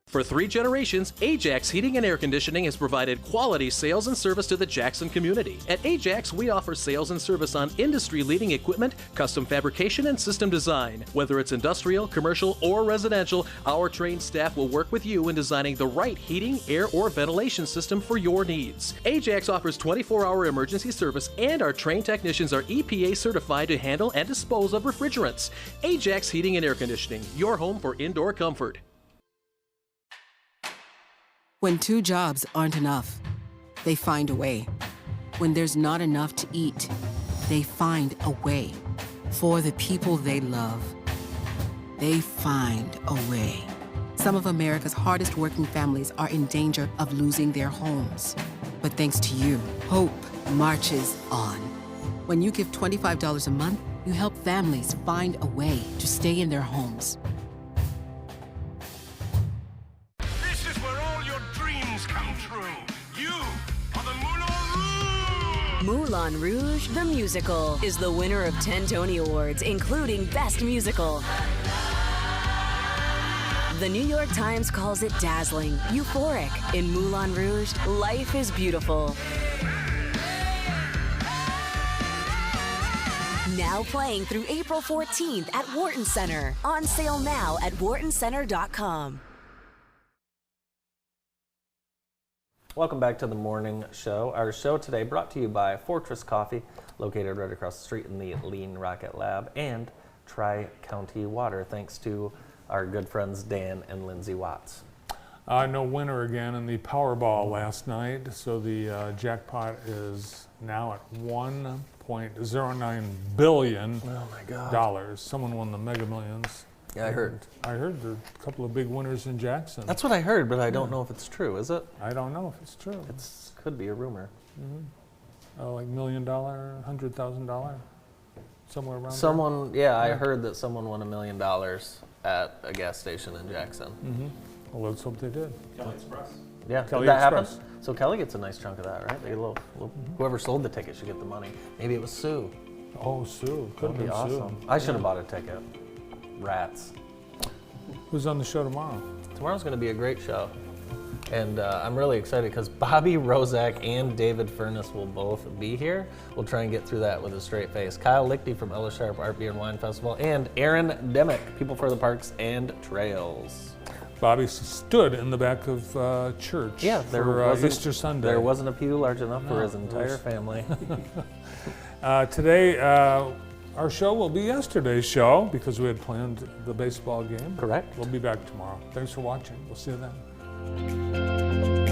For 3 generations, Ajax Heating and Air Conditioning has provided quality sales and service to the Jackson community. At Ajax, we offer sales and service on industry-leading equipment, custom fabrication, and system design. Whether it's industrial, commercial, or residential, our trained staff will work with you in designing the right heating, air, or ventilation system for your needs. Ajax offers 24-hour emergency service, and our trained technicians are EPA certified to handle and dispose of refrigerants. Ajax Heating and Air Conditioning, your home for indoor comfort. When 2 jobs aren't enough, they find a way. When there's not enough to eat, they find a way. For the people they love, they find a way. Some of America's hardest working families are in danger of losing their homes. But thanks to you, hope marches on. When you give $25 a month, you help families find a way to stay in their homes. Moulin Rouge, the musical, is the winner of 10 Tony Awards, including Best Musical. The New York Times calls it dazzling, euphoric. In Moulin Rouge, life is beautiful. Now playing through April 14th at Wharton Center. On sale now at whartoncenter.com. Welcome back to the morning show. Our show today brought to you by Fortress Coffee, located right across the street in the Lean Rocket Lab, and Tri-County Water, thanks to our good friends Dan and Lindsay Watts. No winner again in the Powerball last night, so the jackpot is now at $1.09 billion. Oh my God. Someone won the Mega Millions. Yeah, I heard. I heard there are a couple of big winners in Jackson. That's what I heard, but I don't know if it's true, is it? I don't know if it's true. It could be a rumor. Oh, like $1 million, $100,000, somewhere around Someone, there? yeah, I heard that someone won $1 million at a gas station in Jackson. Well, let's hope they did. Kelly Express. Yeah, Kelly did that Express. happen? So Kelly gets a nice chunk of that, right? They get a little whoever sold the ticket should get the money. Maybe it was Sue. Oh, Sue. Could That'd be awesome. I should have bought a ticket. Rats. Who's on the show tomorrow? Tomorrow's going to be a great show. And I'm really excited because Bobby Rozak and David Furness will both be here. We'll try and get through that with a straight face. Kyle Lichty from Ella Sharp Art Beer and Wine Festival, and Aaron Demick, People for the Parks and Trails. Bobby stood in the back of church for Easter Sunday. There wasn't a pew large enough for his entire family. Today, our show will be yesterday's show because we had planned the baseball game. Correct. We'll be back tomorrow. Thanks for watching. We'll see you then.